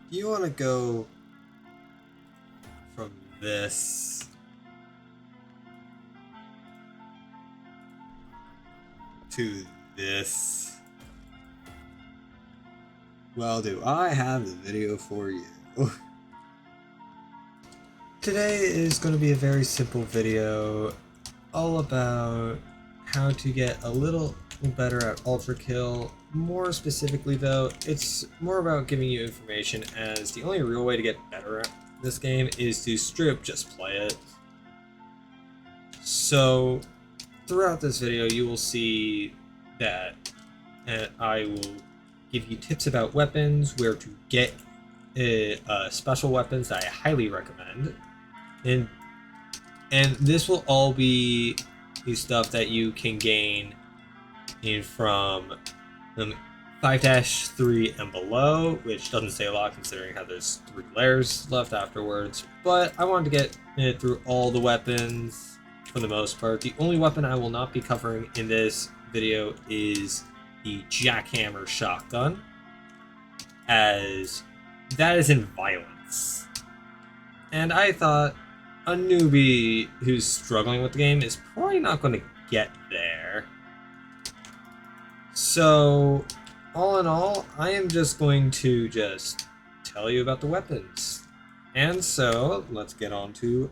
Do you want to go from this to this? Well, do I have the video for you? Today is going to be a very simple video all about how to get a little better at Ultrakill. More specifically though, it's more about giving you information, as the only real way to get better at this game is to strip just play it. So throughout this video you will see that I will give you tips about weapons, where to get special weapons that I highly recommend, and this will all be stuff that you can gain from 5-3 and below, which doesn't say a lot considering how there's 3 layers left afterwards. But I wanted to get through all the weapons for the most part. The only weapon I will not be covering in this video is the jackhammer shotgun, as that is in violence. And I thought a newbie who's struggling with the game is probably not going to get there. So, all in all, I am just going to tell you about the weapons. And so, let's get on to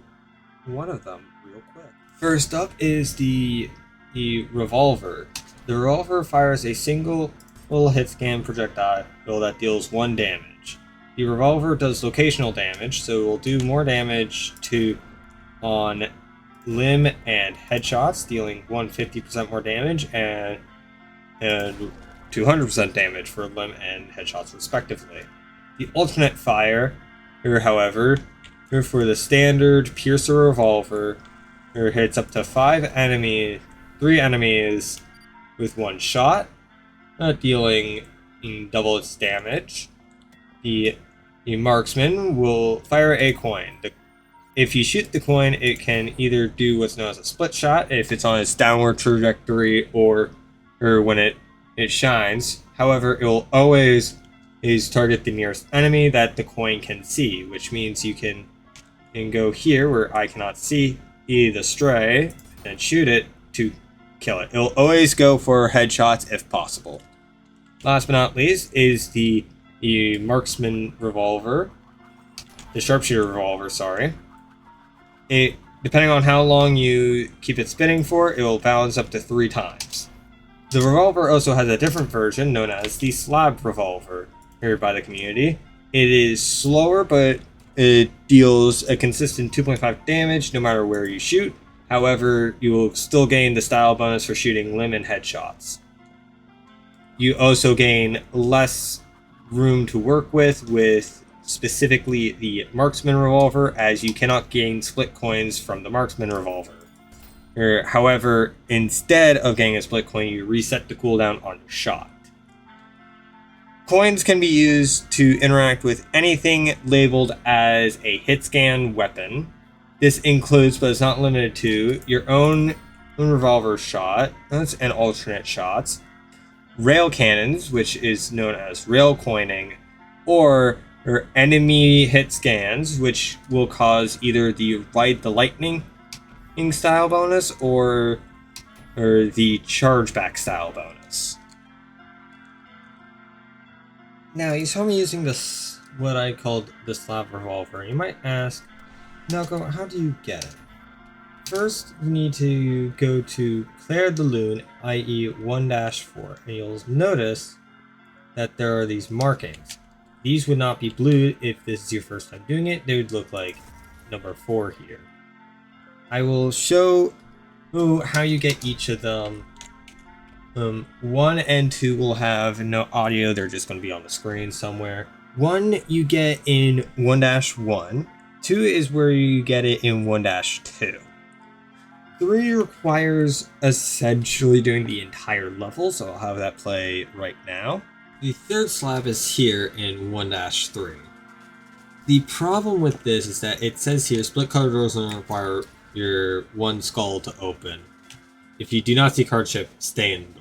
one of them real quick. First up is the revolver. The revolver fires a single hit scan projectile that deals 1 damage. The revolver does locational damage, so it will do more damage on limb and headshots, dealing 150% more damage and 200% damage for limb and headshots respectively. The alternate fire, however, for the standard piercer revolver, hits up to 3 enemies with 1 shot, dealing double its damage. The marksman will fire a coin. If you shoot the coin, it can either do what's known as a split shot if it's on its downward trajectory, or when it shines. However, it will always target the nearest enemy that the coin can see, which means you can go here where I cannot see the stray and shoot it to kill it. It'll always go for headshots if possible. Last but not least is the marksman revolver, the sharpshooter revolver, sorry. Depending on how long you keep it spinning for, it will balance up to 3 times. The revolver also has a different version known as the slab revolver here by the community. It is slower, but it deals a consistent 2.5 damage no matter where you shoot. However, you will still gain the style bonus for shooting limb and headshots. You also gain less room to work with specifically the marksman revolver, as you cannot gain split coins from the marksman revolver. However, instead of getting a split coin, you reset the cooldown on your shot. Coins can be used to interact with anything labeled as a hit scan weapon. This includes, but is not limited to, your own revolver shot and alternate shots, rail cannons, which is known as rail coining, or enemy hit scans, which will cause either the lightning style bonus or the chargeback style bonus. Now, you saw me using this, what I called the slab revolver. You might ask, Noko, how do you get it? First, you need to go to Claire the Loon, i.e. 1-4, and you'll notice that there are these markings. These would not be blue if this is your first time doing it. They would look like number 4 here. I will show how you get each of them. 1 and 2 will have no audio. They're just going to be on the screen somewhere. 1 you get in 1-1. 2 is where you get it in 1-2. 3 requires essentially doing the entire level, so I'll have that play right now. The third slab is here in 1-3. The problem with this is that it says here, split card doors only require your 1 skull to open. If you do not see card chip, stay in the doors.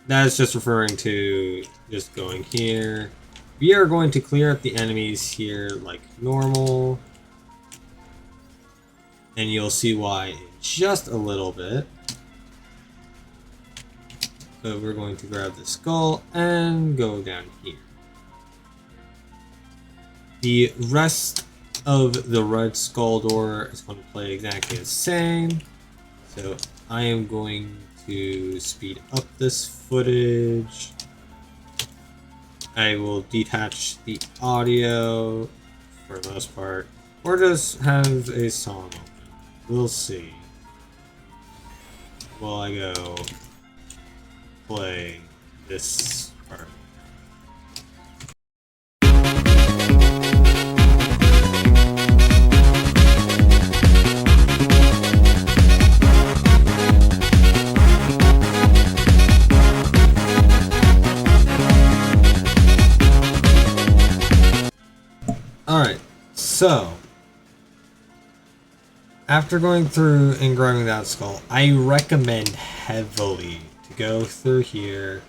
That is just referring to just going here We are going to clear out the enemies here like normal. And you'll see why in just a little bit. So we're going to grab the skull and go down here. The rest of the red skull door is going to play exactly the same. So I am going to speed up this footage. I will detach the audio for the most part, or just have a song open. We'll see. While I go play this part. Alright, so after going through and grabbing that skull, I recommend heavily to go through here,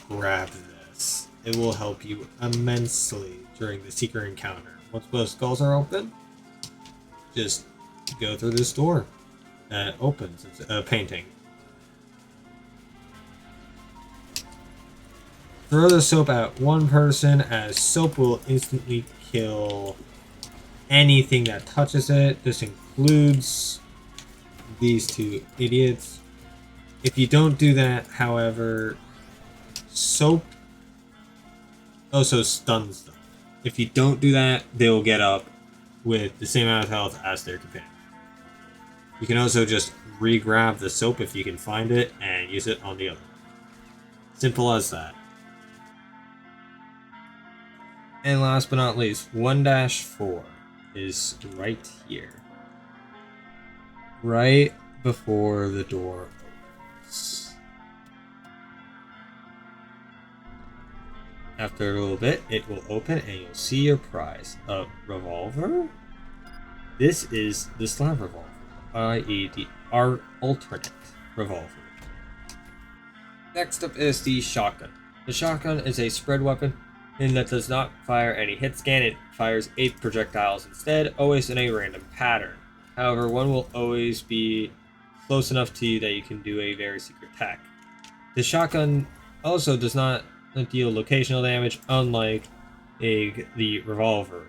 grab this. It will help you immensely during the secret encounter. Once both skulls are open, just go through this door that opens. It's a painting. Throw the soap at one person, as soap will instantly kill anything that touches it. This includes these two idiots. If you don't do that, however, soap also stuns them. If you don't do that, they will get up with the same amount of health as their companion. You can also just re-grab the soap if you can find it and use it on the other one. Simple as that. And last but not least, 1-4 is right here. Right before the door opens. After a little bit, it will open and you'll see your prize. A revolver? This is the slab revolver, i.e. our alternate revolver. Next up is the shotgun. The shotgun is a spread weapon in that does not fire any hit scan. It fires 8 projectiles instead, always in a random pattern. However, one will always be close enough to you that you can do a very secret attack. The shotgun also does not deal locational damage, unlike the revolver.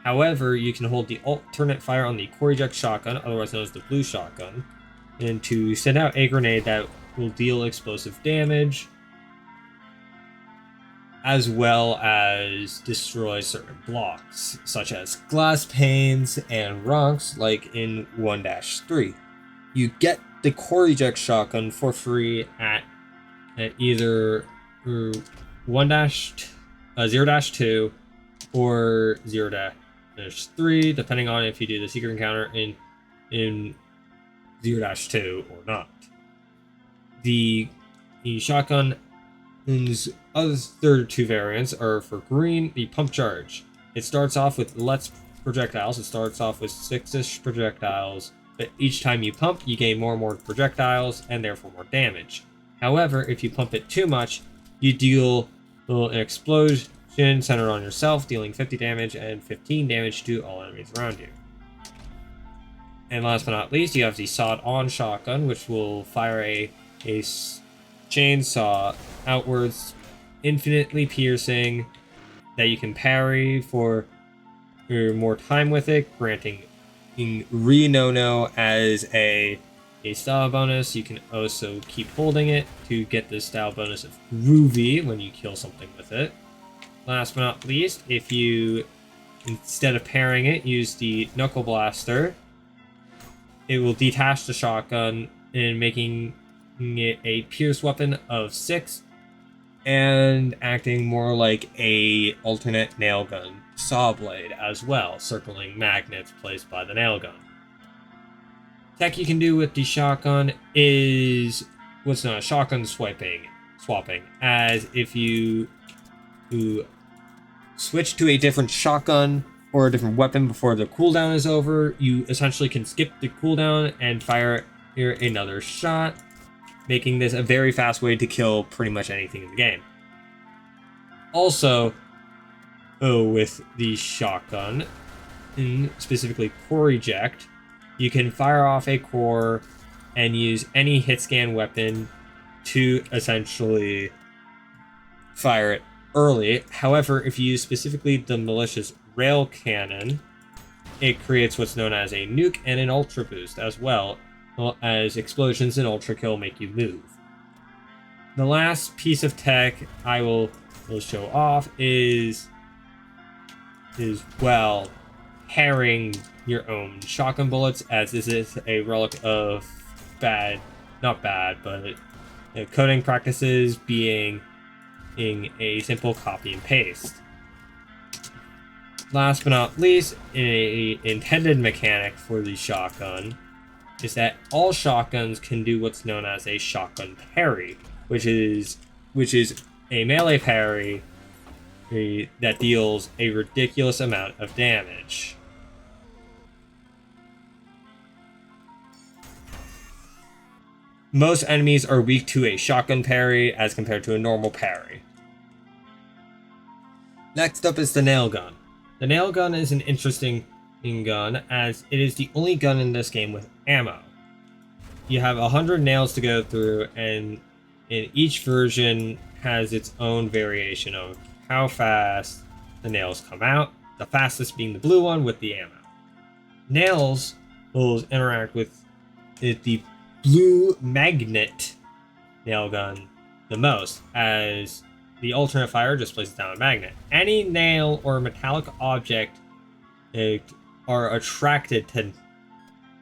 However, you can hold the alternate fire on the core eject shotgun, otherwise known as the blue shotgun, and to send out a grenade that will deal explosive damage, as well as destroy certain blocks, such as glass panes and rocks, like in 1-3. You get the core eject shotgun for free at either 0-2 or 0-3, depending on if you do the secret encounter in 0-2 or not. The shotgun other 2 variants are for green, the pump charge. It starts off with less projectiles. It starts off with 6-ish projectiles, but each time you pump, you gain more and more projectiles and therefore more damage. However, if you pump it too much, you deal an explosion centered on yourself, dealing 50 damage and 15 damage to all enemies around you. And last but not least, you have the sawed-on shotgun, which will fire a chainsaw outwards, infinitely piercing, that you can parry for more time with it, granting Re-No-No as a style bonus. You can also keep holding it to get the style bonus of Groovy when you kill something with it. Last but not least, if you, instead of parrying it, use the Knuckle Blaster, it will detach the shotgun and making it a pierce weapon of 6 and acting more like a alternate nail gun saw blade as well, circling magnets placed by the nail gun. Tech you can do with the shotgun is what's known as shotgun swapping, as if you switch to a different shotgun or a different weapon before the cooldown is over, you essentially can skip the cooldown and fire another shot, making this a very fast way to kill pretty much anything in the game. Also, with the shotgun, specifically core eject, you can fire off a core and use any hit scan weapon to essentially fire it early. However, if you use specifically the malicious rail cannon, it creates what's known as a nuke and an ultra boost as well as explosions and Ultrakill make you move. The last piece of tech I will show off is well, pairing your own shotgun bullets, as this is a relic of not bad, but coding practices being in a simple copy and paste. Last but not least, a intended mechanic for the shotgun is that all shotguns can do what's known as a shotgun parry, which is a melee parry that deals a ridiculous amount of damage. Most enemies are weak to a shotgun parry as compared to a normal parry. Next up is the nail gun. The nail gun is an interesting gun as it is the only gun in this game with ammo. You have 100 nails to go through, and in each version has its own variation of how fast the nails come out, the fastest being the blue one with the ammo. Nails will interact with the blue magnet nail gun the most, as the alternate fire just places down a magnet. Any nail or metallic object are attracted to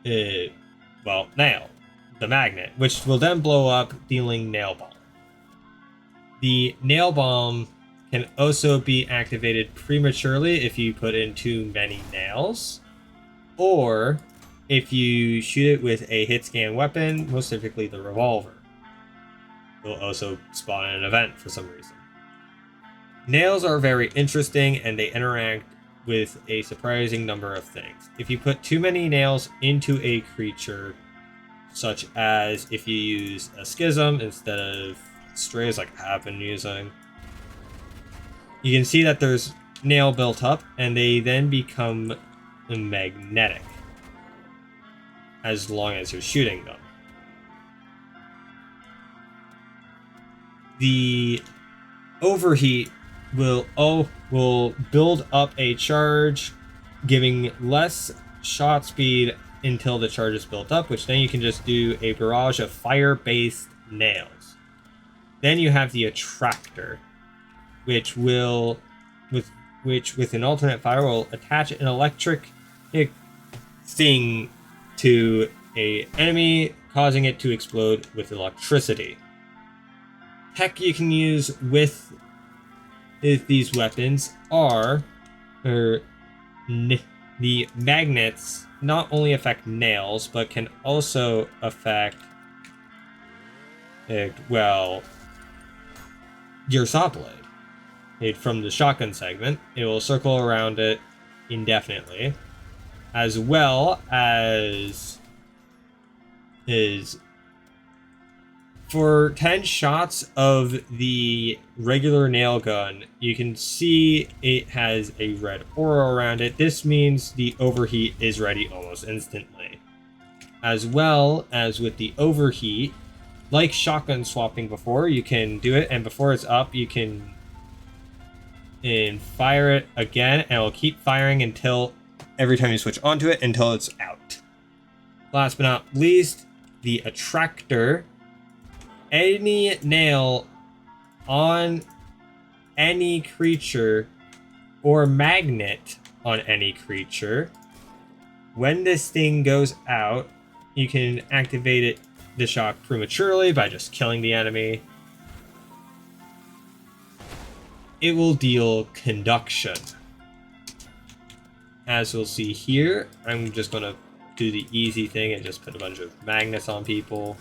nail, the magnet, which will then blow up, dealing nail bomb. The nail bomb can also be activated prematurely if you put in too many nails, or if you shoot it with a hit scan weapon, most typically the revolver. It will also spawn an event for some reason. Nails are very interesting, and they interact with a surprising number of things. If you put too many nails into a creature, such as if you use a schism instead of strays like I have been using, you can see that there's nail built up, and they then become magnetic as long as you're shooting them. The overheat will build up a charge, giving less shot speed until the charge is built up, which then you can just do a barrage of fire-based nails. Then you have the attractor, which with an alternate fire will attach an electric thing to a enemy, causing it to explode with electricity. Tech you can use with these weapons are the magnets not only affect nails, but can also affect your saw blade. From the shotgun segment, it will circle around it indefinitely, as well as for 10 shots of the regular nail gun, you can see it has a red aura around it. This means the overheat is ready almost instantly. As well as with the overheat, like shotgun swapping before, you can do it, and before it's up, you can fire it again, and it will keep firing until every time you switch onto it until it's out. Last but not least, the attractor. Any nail on any creature or magnet on any creature, when this thing goes out, you can activate the shock prematurely by just killing the enemy. It will deal conduction. As we'll see here, I'm just going to do the easy thing and just put a bunch of magnets on people.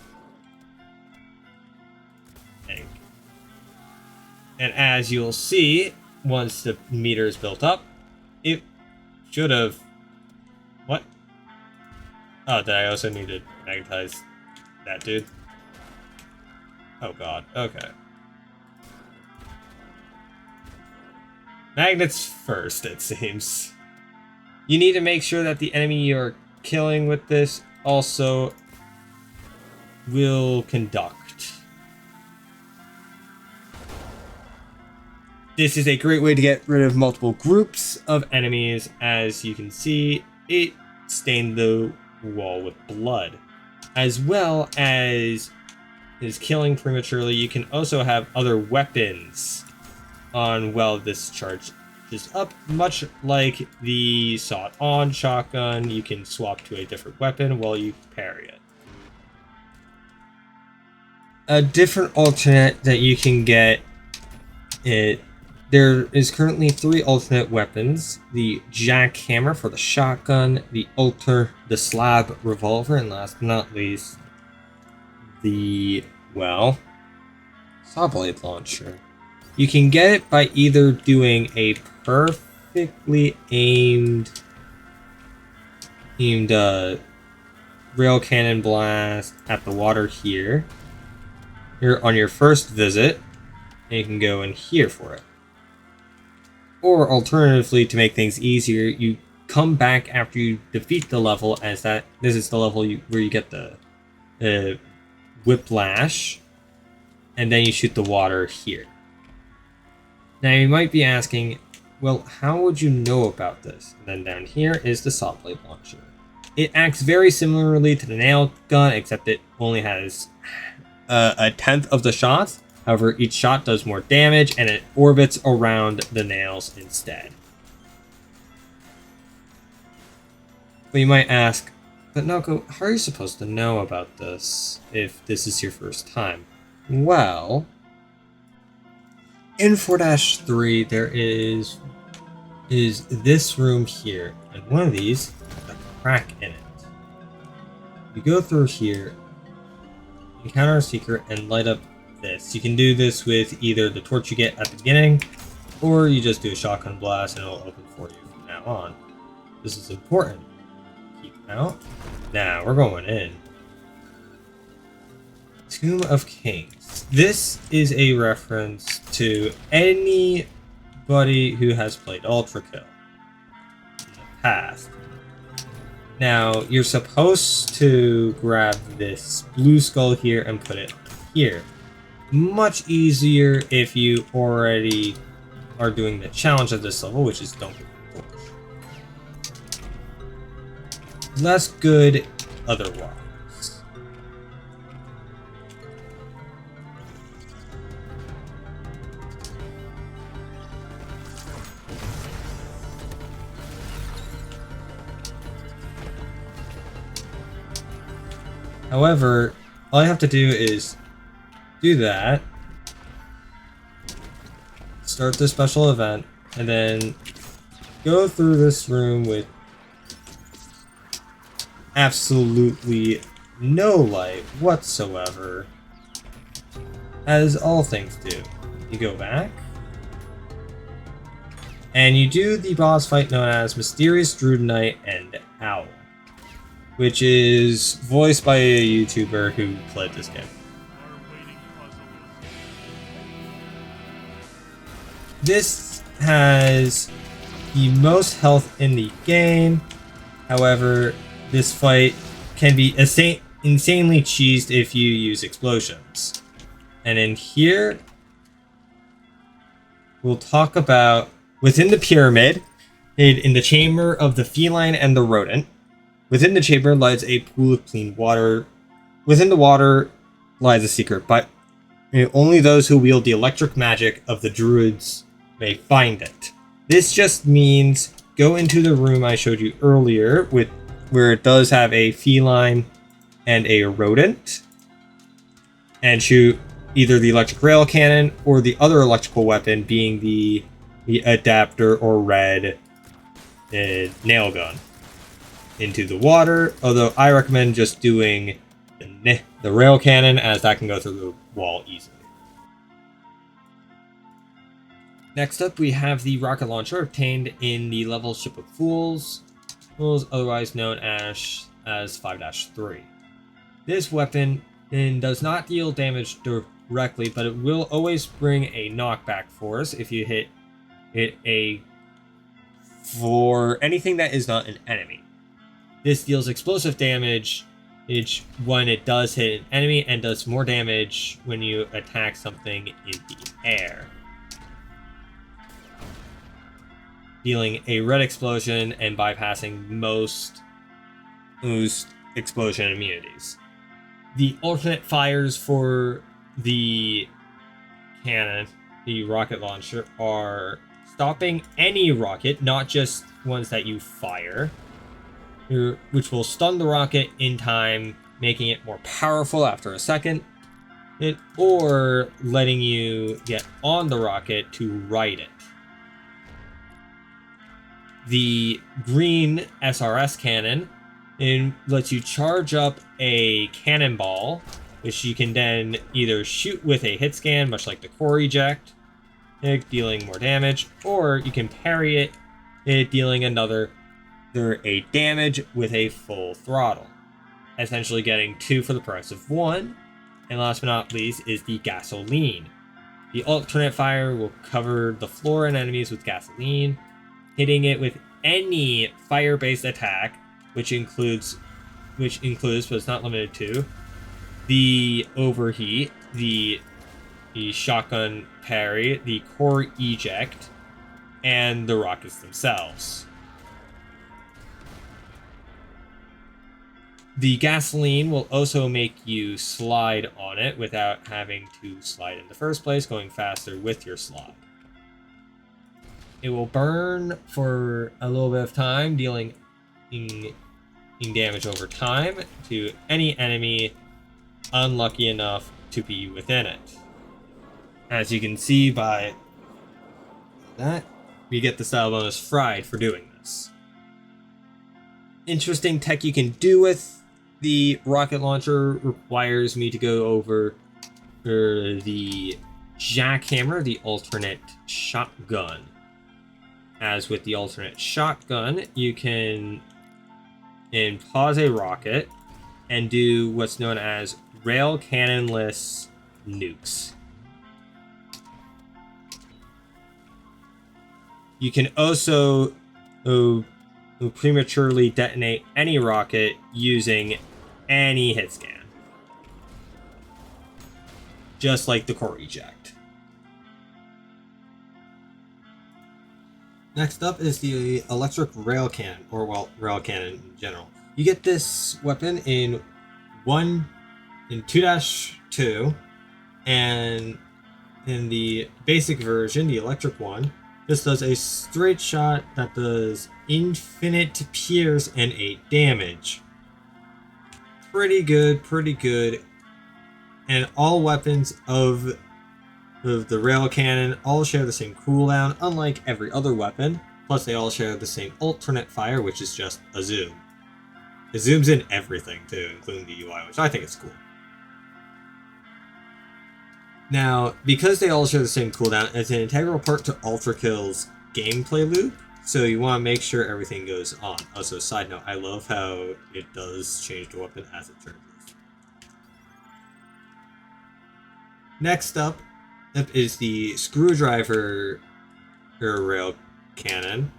And as you'll see, once the meter is built up, it should have... What? Oh, did I also need to magnetize that dude? Oh god, okay. Magnets first, it seems. You need to make sure that the enemy you're killing with this also will conduct. This is a great way to get rid of multiple groups of enemies. As you can see, it stained the wall with blood. As well as is killing prematurely, you can also have other weapons on while this charge is up. Much like the sawed-on shotgun, you can swap to a different weapon while you parry it. A different alternate that you can get there is currently 3 alternate weapons: the jackhammer for the shotgun, the slab revolver, and last but not least, the, well, saw blade launcher. You can get it by either doing a perfectly aimed rail cannon blast at the water here. You're on your first visit, and you can go in here for it. Or alternatively, to make things easier, you come back after you defeat the level, as this is the level where you get the whiplash, and then you shoot the water here. Now you might be asking, well, how would you know about this? And then down here is the saw blade launcher. It acts very similarly to the nail gun, except it only has a tenth of the shots. However, each shot does more damage, and it orbits around the nails instead. But you might ask, but Noko, how are you supposed to know about this if this is your first time? Well, in 4-3, there is this room here, and one of these has a crack in it. You go through here, encounter a secret, and light up this. You can do this with either the torch you get at the beginning, or you just do a shotgun blast and it'll open for you from now on. This is important. Keep out. Now we're going in. Tomb of Kings. This is a reference to anybody who has played Ultrakill in the past. Now, you're supposed to grab this blue skull here and put it here. Much easier if you already are doing the challenge of this level, which is don't get the torch. Less good otherwise. However, all I have to do is do that, start the special event, and then go through this room with absolutely no light whatsoever, as all things do. You go back, and you do the boss fight known as Mysterious Druid Knight and Owl, which is voiced by a YouTuber who played this game. This has the most health in the game. However, this fight can be insanely cheesed if you use explosions. And in here, we'll talk about within the pyramid, in the chamber of the feline and the rodent. Within the chamber lies a pool of clean water. Within the water lies a secret, but only those who wield the electric magic of the druids may find it. This just means go into the room I showed you earlier, where it does have a feline and a rodent, and shoot either the electric rail cannon or the other electrical weapon, being the adapter or red nail gun, into the water. Although I recommend just doing the rail cannon, as that can go through the wall easily. Next up, we have the rocket launcher obtained in the level Ship of Fools, otherwise known as 5-3. This weapon does not deal damage directly, but it will always bring a knockback force if you hit for anything that is not an enemy. This deals explosive damage when it does hit an enemy and does more damage when you attack something in the air. Dealing a red explosion and bypassing most explosion immunities. The alternate fires for the cannon, the rocket launcher, are stopping any rocket, not just ones that you fire, which will stun the rocket in time, making it more powerful after a second, or letting you get on the rocket to ride it. The green SRS cannon lets you charge up a cannonball, which you can then either shoot with a hit scan, much like the core eject, dealing more damage, or you can parry it dealing a damage with a full throttle, essentially getting 2 for the price of 1. And last but not least is the gasoline. The alternate fire will cover the floor and enemies with gasoline, hitting it with any fire-based attack, which includes but is not limited to the overheat, the shotgun parry, the core eject, and the rockets themselves. The gasoline will also make you slide on it without having to slide in the first place, going faster with your slide. It will burn for a little bit of time, dealing damage over time to any enemy unlucky enough to be within it. As you can see by that, we get the style bonus fried for doing this. Interesting tech you can do with the rocket launcher requires me to go over the jackhammer, the alternate shotgun. As with the alternate shotgun, you can pause a rocket and do what's known as rail cannonless nukes. You can also prematurely detonate any rocket using any hit scan, just like the core eject. Next up is the electric rail cannon, or rail cannon in general. You get this weapon in 2-2, and in the basic version, the electric one, this does a straight shot that does infinite pierce and 8 damage. Pretty good. And all weapons of the rail cannon all share the same cooldown, unlike every other weapon. Plus, they all share the same alternate fire, which is just a zoom. It zooms in everything, too, including the UI, which I think is cool. Now, because they all share the same cooldown, it's an integral part to Ultrakill's gameplay loop, so you want to make sure everything goes on. Also, side note, I love how it does change the weapon as it turns. Next up is the screwdriver rail cannon.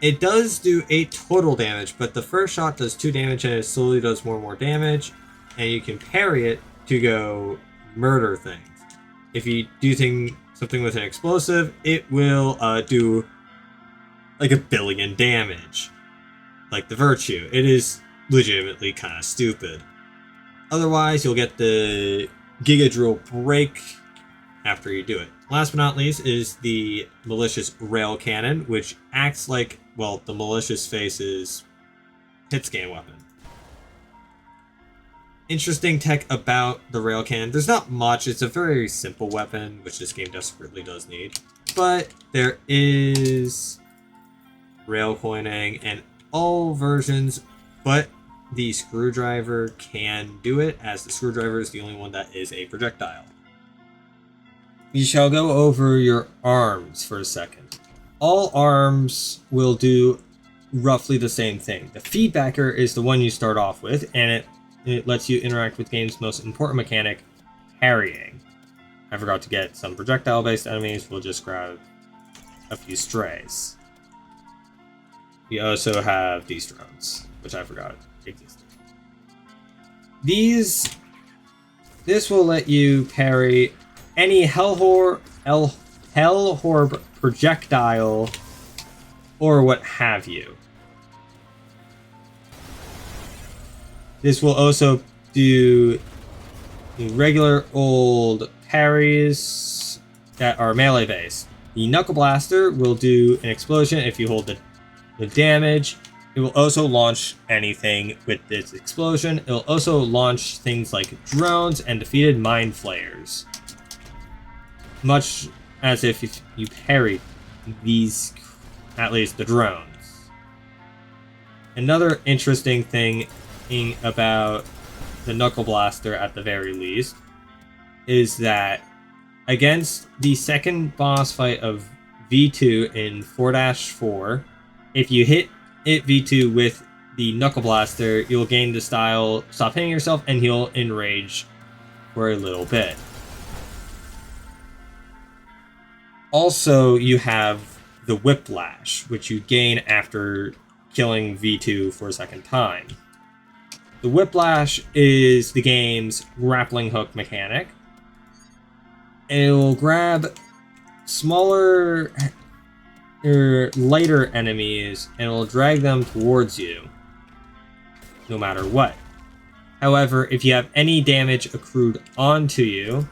It does do 8 total damage, but the first shot does 2 damage and it slowly does more and more damage, and you can parry it to go murder things. If you do something with an explosive, it will do like 1 billion damage. Like the Virtue. It is legitimately kind of stupid. Otherwise, you'll get the Giga Drill break after you do it. Last but not least is the malicious rail cannon, which acts like, well, the malicious face's hit scan weapon. Interesting tech about the rail cannon. There's not much. It's a very simple weapon, which this game desperately does need. But there is rail coining and all versions, but the screwdriver can do it, as the screwdriver is the only one that is a projectile. We shall go over your arms for a second. All arms will do roughly the same thing. The feedbacker is the one you start off with, and it lets you interact with game's most important mechanic, parrying. I forgot to get some projectile-based enemies. We'll just grab a few strays. We also have these drones, which I forgot existed. This will let you parry any Hellhorb projectile or what have you. This will also do the regular old parries that are melee based. The Knuckle Blaster will do an explosion if you hold the damage. It will also launch anything with this explosion. It will also launch things like drones and defeated mind flayers. Much as if you parry these, at least the drones. Another interesting thing about the Knuckle Blaster at the very least is that against the second boss fight of V2 in 4-4, if you hit it V2 with the Knuckle Blaster, you'll gain the style, stop hitting yourself, and he'll enrage for a little bit. Also, you have the Whiplash, which you gain after killing V2 for a second time. The Whiplash is the game's grappling hook mechanic. It will grab smaller or lighter enemies and it will drag them towards you, no matter what. However, if you have any damage accrued onto you,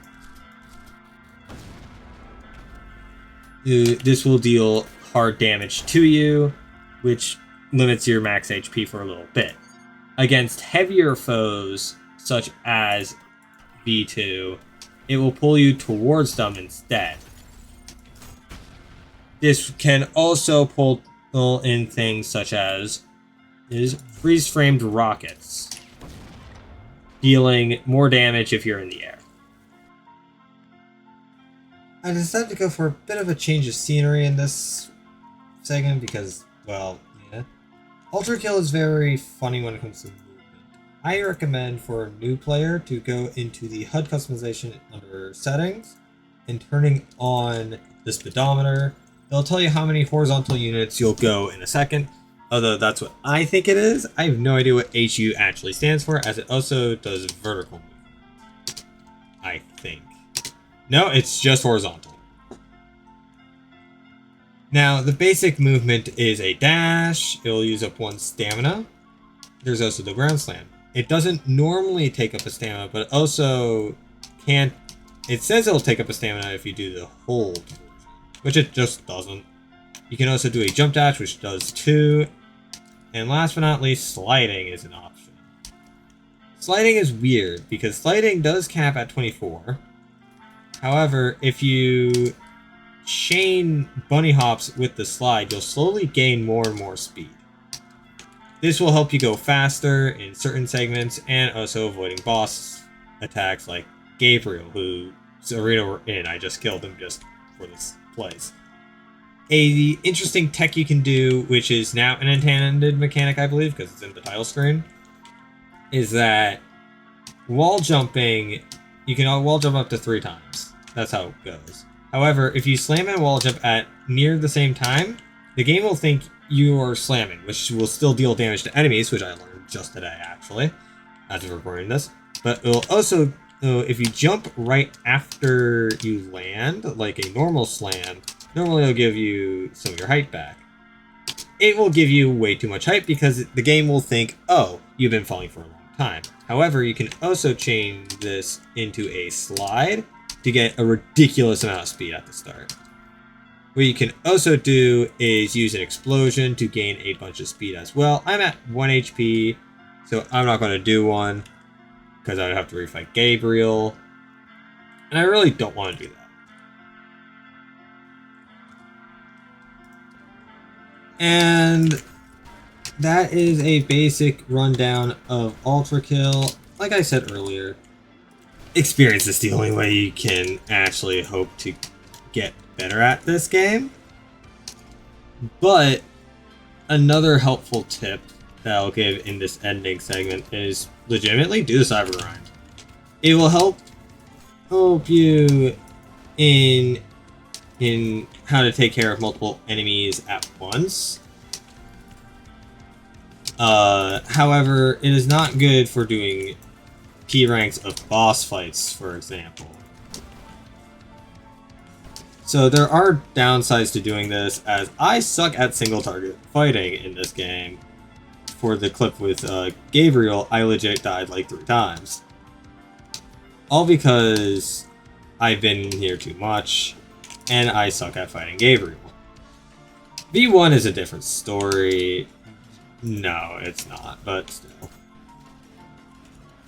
this will deal hard damage to you, which limits your max HP for a little bit. Against heavier foes, such as V2, it will pull you towards them instead. This can also pull in things such as freeze-framed rockets, dealing more damage if you're in the air. I decided to go for a bit of a change of scenery in this segment because, well, yeah. Ultrakill is very funny when it comes to movement. I recommend for a new player to go into the HUD customization under settings and turning on the speedometer. It'll tell you how many horizontal units you'll go in a second, although that's what I think it is. I have no idea what HU actually stands for, as it also does vertical movement, I think. No, it's just horizontal. Now, the basic movement is a dash. It'll use up 1 stamina. There's also the ground slam. It doesn't normally take up a stamina, but also can't... It says it'll take up a stamina if you do the hold, which it just doesn't. You can also do a jump dash, which does 2. And last but not least, sliding is an option. Sliding is weird, because sliding does cap at 24. However, if you chain bunny hops with the slide, you'll slowly gain more and more speed. This will help you go faster in certain segments and also avoiding boss attacks like Gabriel, whose arena we're in. I just killed him just for this place. A interesting tech you can do, which is now an intended mechanic, I believe, because it's in the title screen, is that wall jumping, you can wall jump up to 3 times. That's how it goes. However, if you slam and wall jump at near the same time, the game will think you are slamming, which will still deal damage to enemies, which I learned just today, actually, as of recording this. But it will also, if you jump right after you land, like a normal slam, normally it'll give you some of your height back. It will give you way too much height because the game will think, oh, you've been falling for a long time. However, you can also change this into a slide to get a ridiculous amount of speed at the start. What you can also do is use an explosion to gain a bunch of speed as well. I'm at 1 HP, so I'm not going to do one because I would have to refight Gabriel. And I really don't want to do that. And that is a basic rundown of Ultrakill. Like I said earlier, experience is the only way you can actually hope to get better at this game. But another helpful tip that I'll give in this ending segment is legitimately do the cyber grind. It will help you in in how to take care of multiple enemies at once. However, it is not good for doing P ranks of boss fights, for example. So there are downsides to doing this, as I suck at single target fighting in this game. For the clip with Gabriel, I legit died like 3 times. All because I've been here too much, and I suck at fighting Gabriel. V1 is a different story. No, it's not, but still.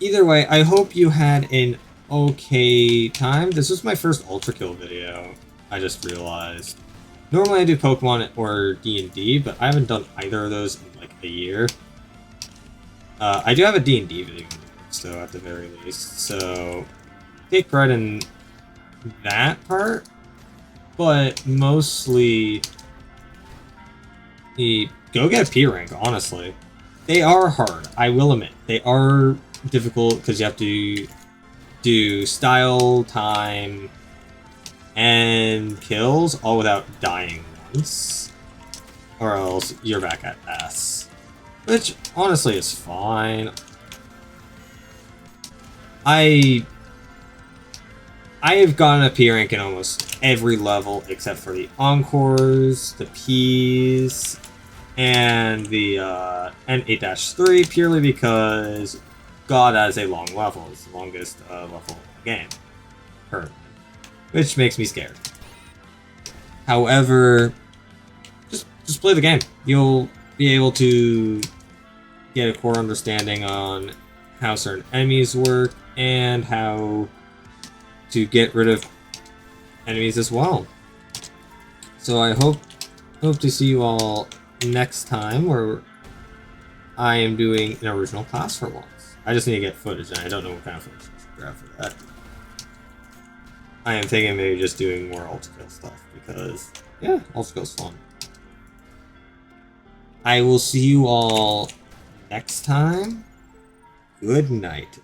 Either way, I hope you had an okay time. This was my first Ultrakill video, I just realized. Normally I do Pokemon or D&D, but I haven't done either of those in like a year. I do have a D&D video, so at the very least, so take pride in that part, but mostly go get a P rank, honestly. They are hard, I will admit. They are difficult because you have to do style, time, and kills, all without dying once. Or else you're back at S. Which, honestly, is fine. I have gotten a P rank in almost every level except for the Encores, the Ps, and the N8-3, purely because God has a long level. It's the longest level in the game. Currently. Which makes me scared. However, just play the game. You'll be able to get a core understanding on how certain enemies work and how to get rid of enemies as well. So I hope to see you all next time, where I am doing an original class for once. I just need to get footage, and I don't know what kind of footage I should grab for that. I am thinking maybe just doing more Ultrakill stuff, because, yeah, Ultrakill's fun. I will see you all next time. Good night.